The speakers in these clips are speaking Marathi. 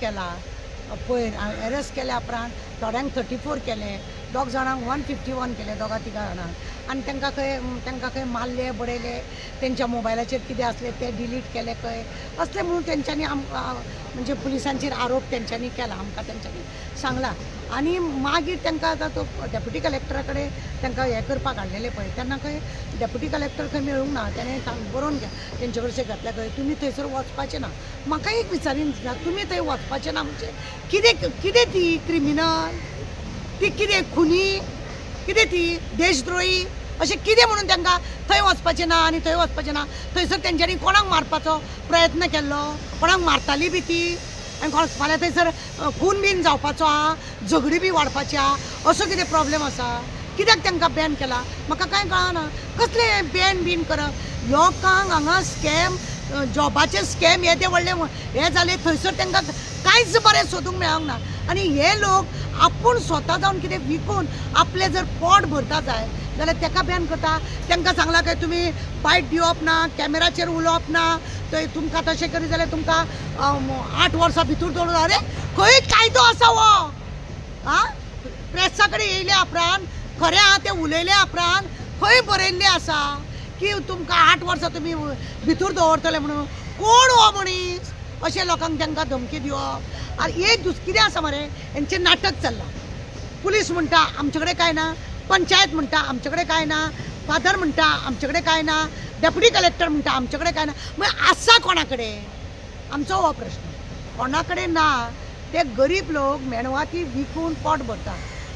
केला पळय अरेस्ट केल्या उपरांत थोड्यांक 34 केले, 2 जाणांक 151 केले, 2-3 जाणांक, आनी तांकां खंय मारले बडयले, तेंच्या मोबायलाचेर कितें असले ते डिलीट केले खंय असले म्हणून तेंच्यांनी म्हणजे पुलिसांचेर आरोप तेंच्यांनी केला, आमकां तेंच्यांनी सांगला. आनी मागीर तांकां आतां तो डेप्युटी कलेक्टरा कडेन तांकां हें करपाक हाडलेलें पळय तेन्ना खंय डेप्युटी कलेक्टर खंय मेळूंक ना, तेणें बरोवन तेंचे कडचे घातले खंय तुमी थंयसर वचपाचें ना. म्हाका एक विचारीन तुमी थंय वचपाचें ना म्हणजे कितें ती क्रिमिनल, ती कितें खुनी, कितें ती देशद्रोही, अशें कितें म्हणून तांकां थंय वचपाचें ना आनी थंय वचपाचें ना. थंयसर तेंच्यांनी कोणाक मारपाचो प्रयत्न केल्लो, कोणाक मारताली बी ती, आनी फाल्यां थंयसर खून बीन जावपाचो आहा, झगडी बी वाडपाची आहा, असो कितें प्रॉब्लेम आसा, कित्याक तांकां बॅन केला म्हाका कांय कळना. कसले बॅन बीन करप, लोकांक हांगा स्कॅम, जॉबाचे स्कॅम हे ते व्हडले हे जाले, थंयसर तांकां कांयच बरें सोदूंक मेळोंक ना. आनी हे लोक आपूण स्वता जावन कितें विकून आपले जर पोट भरता जाय जाल्यार ताका बॅन करता. तांकां सांगलां काय तुमी बायट दिवप ना, कॅमेराचेर उलोवप ना, थंय तुमकां तशें करीत जाल्यार तुमकां 8 वर्सां भितर दवरता. अरे खंय कायदो आसा हो? प्रेसा कडेन येयल्या उपरांत खरें आहा तें उलयल्या उपरांत खंय बरयल्लें आसा की तुमकां 8 वर्सां तुमी भितर दवरतले म्हणून? कोण हो मनीस अशें लोकांक तांकां धमकी दिवप? आनी एक कितें आसा मरे हेंचें नाटक चल्लां. पुलीस म्हणटा आमचे कडेन कांय ना, पंचायत म्हणटा आमचे कडेन कांय ना, फादर म्हणटा आमचे कडेन कांय ना, डेप्युटी कलेक्टर म्हणटा आमचे कडेन कांय ना. मागीर आसा कोणा कडेन? आमचो हो प्रश्न. कोणा कडेन ना. ते गरीब लोक मेणवाती विकून पोट भरता.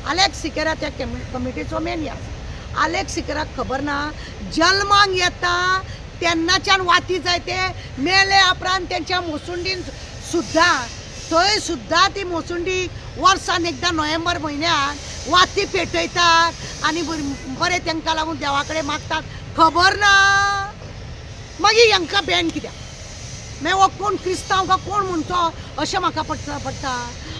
आलेख सिकेरा त्या कमिटीचो मेन हे आसा. आलेख सिकेराक खबर ना जल्माक येता तेन्नाच्यान वाती जाय ते मेले उपरांत तेंच्या मोसुंडीन सुद्दां थंय सुद्दां ती मोसुंडी वर्सान एकदां नोव्हेंबर म्हयन्याक वाती पेटयतात आनी बरें तांकां लागून देवा कडेन मागतात. खबर ना मागीर हांकां बॅन कित्याक? मागीर हो कोण क्रिस्तांव काय कोण म्हणचो अशें म्हाका पडटा.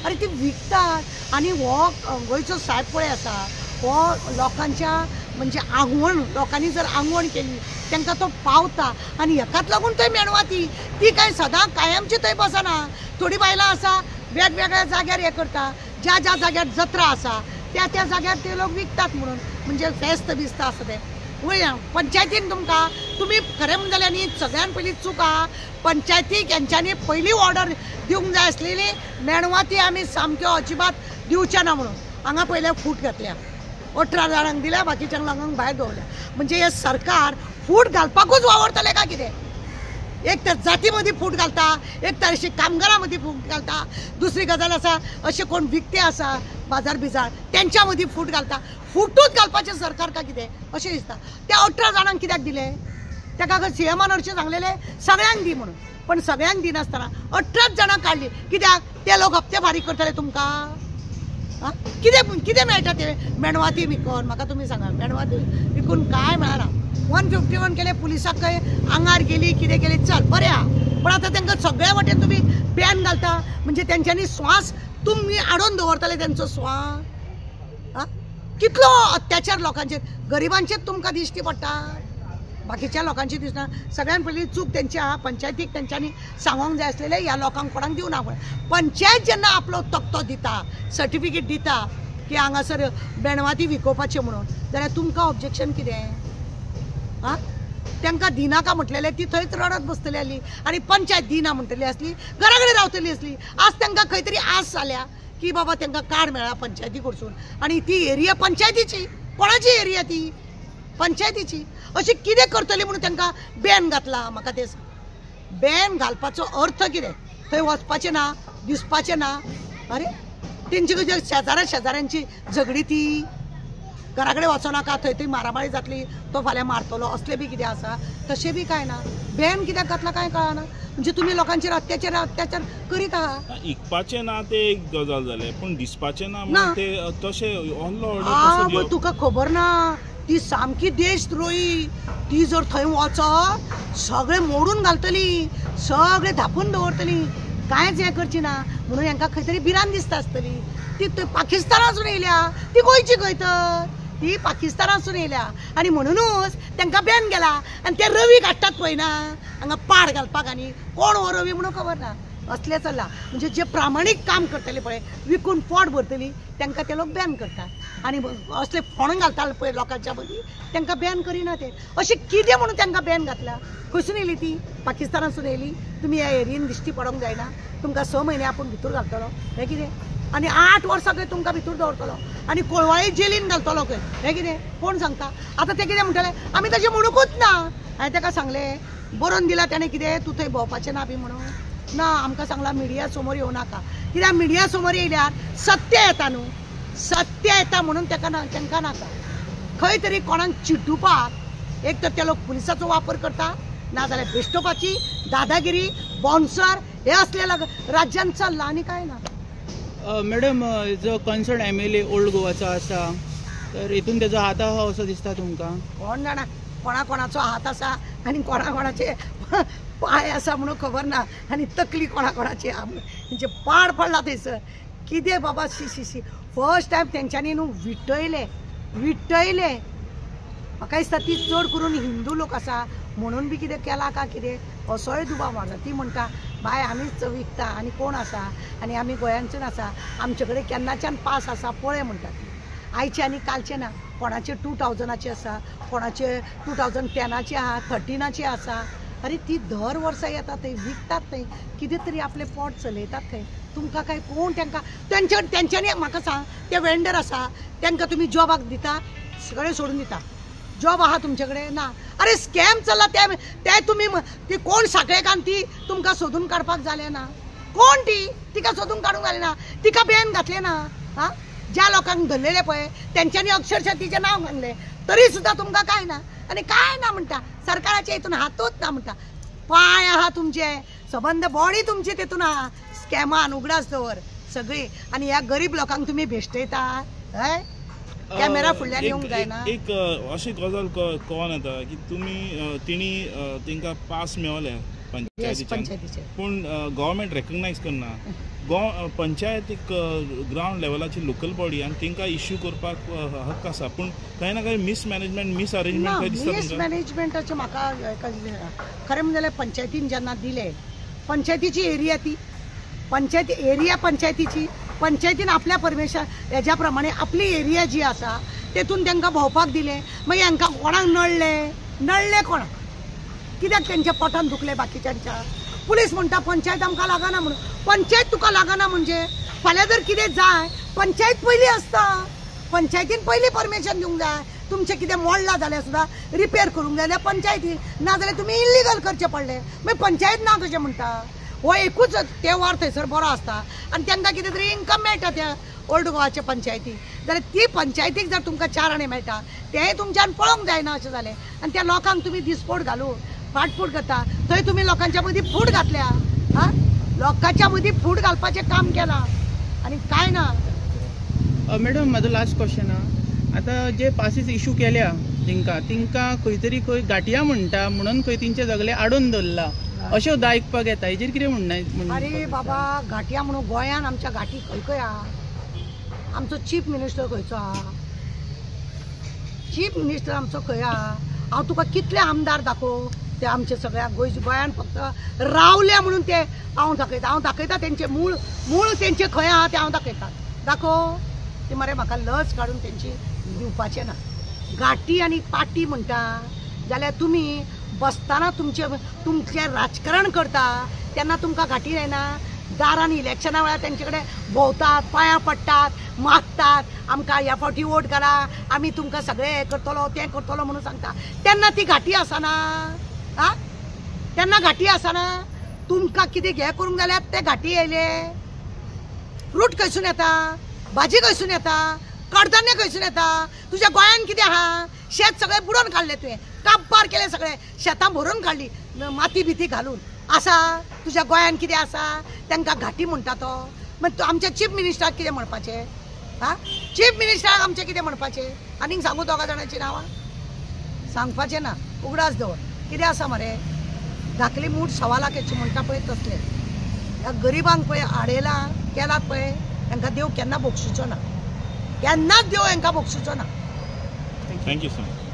अरे ती विकतात आनी हो गोंयचो साहेब पळय आसा हो लोकांच्या म्हणजे आंगवण, लोकांनी जर आंगवण केली तांकां तो पावता आनी हेकाच लागून थंय मेणवाती ती कांय सदां कायमची थंय बसना. थोडी बायलां आसा वेगवेगळ्या जाग्यार हे करता, ज्या ज्या जाग्यार जत्रा आसा त्या त्या जाग्यार ते लोक विकतात म्हणून, म्हणजे फेस्त बिस्त आसा ते. पंचायतीन तुम्ही खरें म्हणून जाल्यार न्ही सगळ्यान पयलीं चूक आहा पंचायतीक हेंच्यांनी पयलीं ऑर्डर दिवंक जाय आसलेली मेणवाती आमी सामक्यो अजिबात दिवचे ना म्हणून. हांगा पयले फूट घातल्या, 18 जाणांक दिल्या, बाकीच्यांक लागून भायर दवरल्या. म्हणजे हे सरकार फूट घालपाकूच वावरतले काय कितें? एक तर जाती मदीं फूट घालता, एक तर अशी कामगारां मदीं फूट घालता, दुसरी गजाल आसा अशे कोण विकते आसा बाजार बिजार तेंच्या मदीं फूट घालता. फुटूच घालपाचें सरकार काय कितें अशें दिसता. त्या 18 जाणांक कित्याक दिले? ताका सीएमान हरशीं सांगलेले सगळ्यांक दी म्हणून, पण सगळ्यांक दिनासतना 18 जाणांक काडली. कित्याक? ते लोक हप्ते फारीक करतले तुमकां? कितें मेळटा ते मेणवाती विकून? म्हाका तुमी सांगा. मेणवाती विकून कांय मेळना. 151 केले, पुलिसाक खंय आंगार गेली, कितें केली, चल बरें आहा. पण आतां तांकां सगळ्या वाटेन तुमी बॅन घालता म्हणजे तेंच्यांनी स्वास तुमी आडोवन दवरतले तेंचो स्वास? कितलो अत्याचार लोकांचेर, गरिबांचेर तुमकां दिश्टी पडटा, बाकीच्या लोकांची दिसना. सगळ्यान पयलीं चूक तेंची आहा. पंचायतीक तेंच्यांनी सांगोंक जाय आसलेलें ह्या लोकांक कोणाक दिवना म्हणून. पंचायत जेन्ना आपलो तक्तो दिता, सर्टिफिकेट दिता की हांगासर मेणवाती विकोवपाचें म्हणून, जाल्यार तुमकां ऑब्जेक्शन कितें? तांकां दिनाका म्हटलेलें ती थंयच रडत बसतली आसली आनी पंचायत दिना म्हणटली आसली, घरा कडेन रावतली आसली. आज तांकां खंय तरी आस जाल्या की बाबा तांकां कार्ड मेळ्ळा पंचायती कडसून आनी ती एरिया पंचायतीची. कोणाची एरिया ती? पंचायतीची. अशी कितें करतली म्हणून तांकां बॅन घातला? म्हाका ते बॅन घालपाचो अर्थ कितें? थंय वचपाचें ना, दिसपाचें ना. अरे तेंची शेजाऱ्यांची झगडी ती, घरा कडेन वचनाका, थंय थंय मारामारी जातली, तो फाल्यां मारतलो, असले बी कितें आसा? तशें बी कांय ना. बॅन कित्याक घातला कांय कळना. म्हणजे तुमी लोकांचेर अत्याचार करीत आहा. इकपाचें ना ते एक गजाल जालें, पूण दिसपाचें ना ते तशें ऑन तुका खबर ना ती सामकी देशद्रोही. ती जर थंय वचत सगळे मोडून घालतली, सगळे धापून दवरतली, कांयच हें करची ना म्हणून हांकां खंय तरी भिरांत दिसता आसतली. ती पाकिस्तानासून येयल्या, ती गोंयची खंय तर ती पाकिस्तानासून येयल्या आनी म्हणूनच तांकां बॅन गेला. आनी ते रवी काडटात पळय ना हांगा पाड घालपाक, आनी कोण हो रवी म्हणून खबर ना. असले चल्ला म्हणजे जे प्रामाणीक काम करतले पळय विकून पोट भरतली तांकां ते लोक बॅन करतात आनी असले फोण घालता पळय लोकांच्या मदीं तांकां बॅन करिना ते अशें कितें म्हणून तांकां बॅन घातला खंयसून येयली ती पाकिस्तानासून येयली तुमी ह्या एरियेन दिश्टी पडोंक जायना तुमकां 6 म्हयने आपूण भितर घालतलो हें कितें आनी 8 वर्सां खंय तुमकां भितर दवरतलो आनी कोळवाळी जेलीन घालतलो खंय हें कितें कोण सांगता आतां ते कितें म्हणटले आमी तशें म्हणूकूच ना हांवें ताका सांगलें बरोवन दिला ताणें कितें तूं थंय भोंवपाचें ना बी म्हणून ना आमकां सांगला मिडिया समोर येवं नाका कित्याक मिडिया समोर येयल्यार सत्य येता न्हू सत्य येता म्हणून तांकां नाका खंय तरी कोणाक चिड्डुपाक एक तर ते लोक पुलिसाचो वापर करता नाजाल्यार बेश्टोवपाची दादागिरी बाउन्सर हे असलेल्या राज्यान चल्ला आनी कांय ना मॅडम जो कन्सर्न MLA ओल्ड गोवाचो आसा तर हितून तेजो हात आहा असो दिसता तुमकां कोण जाणा कोणाकोणाचो हात आसा आनी कोणाकोणाचे पाय आसा म्हणून खबर ना आनी तकली कोणाकोणाची म्हणजे पाड पडला थंयसर कितें बाबा शी फर्स्ट टायम तेंच्यांनी न्हू विट्टयले म्हाका दिसता ती चड करून हिंदू लोक आसा म्हणून बी कितें केला का कितें असोय दुबाव मारला ती म्हणटा बाय आमीच विकता आनी कोण आसा आनी आमी गोंयांसून आसा आमचे कडेन केन्नाच्यान पास आसा पळय म्हणटा ती आयचे आनी कालचे ना कोणाचे 2000चे आसा कोणाचे 2010चे आहा 13चे आसा अरे ती दर वर्सा येतात थंय विकतात थंय कितें तरी आपले पोट चलयतात थंय तुमकां काय कोण तेंच्यांनी म्हाका सांग ते वेंडर आसा तांकां तुमी जॉबाक दिता सगळे सोडून दिता जॉब आहा तुमचे कडेन ना अरे स्कॅम चल्ला ते तुमी ती कोण साखळेकान ती तुमकां सोदून काडपाक जालें ना कोण ती तिका सोदून काडूंक जालें ना तिका बॅन घातलें ना हा ज्या लोकांक धरलेले पळय तेंच्यांनी अक्षरशः तिचें नांव घातलें तरी सुद्दां तुमकां काय ना आनी काय ना म्हणटा सरकाराच्या हितून हातूच ना म्हणटा पाय आहा तुमचे सबंद बॉडी तुमची तितून आहा स्कॅमान उगडास दवर सगळी आनी ह्या गरीब लोकांक तुमी भेश्टयता हय कॅमेरा फुडल्यान येवंक जायना एक अशी गजाल कळोन येता की तुमी तिणी तांकां पास मेळले पंचायतीचे पूण गव्हर्मेंट रेकग्नायज करना पंचायत एक ग्राउंड लेवलाची लोकल बॉडी आनी तांकां इश्यू करपाक हक्क आसा पूण कांय ना कांय मिसमॅनेजमेंट मिसअरेंजमेंट खंय दिसता मिसमॅनेजमेंटाचें म्हाका खरें म्हणजे जाल्यार पंचायतीन जेन्ना दिले पंचायतीची एरिया ती पंचायती एरिया पंचायतीन आपल्या परमिशन हेज्या प्रमाणे आपली एरिया जी आसा तेतून तांकां भोंवपाक दिले मागीर हांकां कोणाक नडले कोणाक कित्याक तेंच्या पोटान दुखले बाकीच्यांच्या पुलीस म्हणटा पंचायत आमकां लागना म्हणून पंचायत तुका लागना म्हणजे फाल्यां जर कितें जाय पंचायत पयली आसता पंचायतीन पयली परमिशन दिवंक जाय तुमचें कितें मोडलां जाल्यार सुद्दां रिपेर करूंक जाय जाल्यार पंचायतीन नाजाल्यार तुमी इल्लिगल करचें पडलें मागीर पंचायत ना कशें म्हणटा हो एकूच तेवार थंयसर बरो आसता आनी तांकां कितें तरी इन्कम मेळटा त्या ओल्ड गोवाच्या पंचायतीक जाल्यार ती पंचायतीक जर तुमकां 4 आणे मेळटा तेंय तुमच्यान पळोवंक जायना अशें जालें आनी त्या लोकांक तुमी दिसपोट घालून फाटफूट करता थंय तुमी लोकांच्या मदीं फूट घातल्या हा लोकांच्या मदीं फूट घालपाचें काम केलां आनी काय ना मॅडम म्हाजो लास्ट क्वेश्चन आतां जे पासीस इश्यू केल्या तिंकां खंय तरी खंय घाटिया म्हणटा म्हणून खंय तेंचे सगळे आडोवन दवरला अश्यो आयकपाक येता हेजेर कितें म्हणना अरे बाबा घाटिया म्हणून गोंयान आमच्या घाटी खंय आहा आमचो चीफ मिनिस्टर खंयचो आहा चीफ मिनिस्टर आमचो खंय आहा हांव तुका कितले आमदार दाखोव ते आमचे सगळ्या गोंयान फक्त रावल्या म्हणून ते हांव दाखयता तेंचे मूळ तेंचे खंय आहा ते हांव दाखयता दाखोव ते मरे म्हाका लज काडून तेंची दिवपाचें ना घाटी आनी पाटी म्हणटा जाल्यार तुमी बसताना तुमचे राजकारण करता तेन्ना तुमकां घाटी जायना दारान इलेक्शना वेळार तेंचे कडेन भोंवतात पांयां पडटात मागतात आमकां ह्या फावटी वोट घाला आमी तुमकां सगळे हें करतलो तें करतलो म्हणून सांगता तेन्ना ती घाटी आसना आ तेन्ना घाटी आसना तुमकां कितें हें करूंक जाल्यार ते घाटी येयले फ्रूट खंयसून येता भाजी खंयसून येता कडधान्य खंयसून येता तुज्या गोंयान कितें आहा शेत सगळें बुडोवन काडलें तुवें काबार केलें सगळें शेतां भरून काडली माती बिती घालून आसा तुज्या गोंयान कितें आसा तांकां घाटी म्हणटा तो मागीर आमच्या चीफ मिनिस्टराक कितें म्हणपाचें हा चीफ मिनिस्टराक आमचें कितें म्हणपाचें आनीक सांगू 2 जाणांची नांवां सांगपाचें ना उगडास दवर कितें आसा मरे धाकली मूठ सवालाक येची म्हणटा पळय तसलें ह्या गरिबांक पळय आडयलां केलात पळय तांकां देव केन्ना बक्षिचो ना केन्नाच देव हांकां बक्षिचो ना थँक्यू सर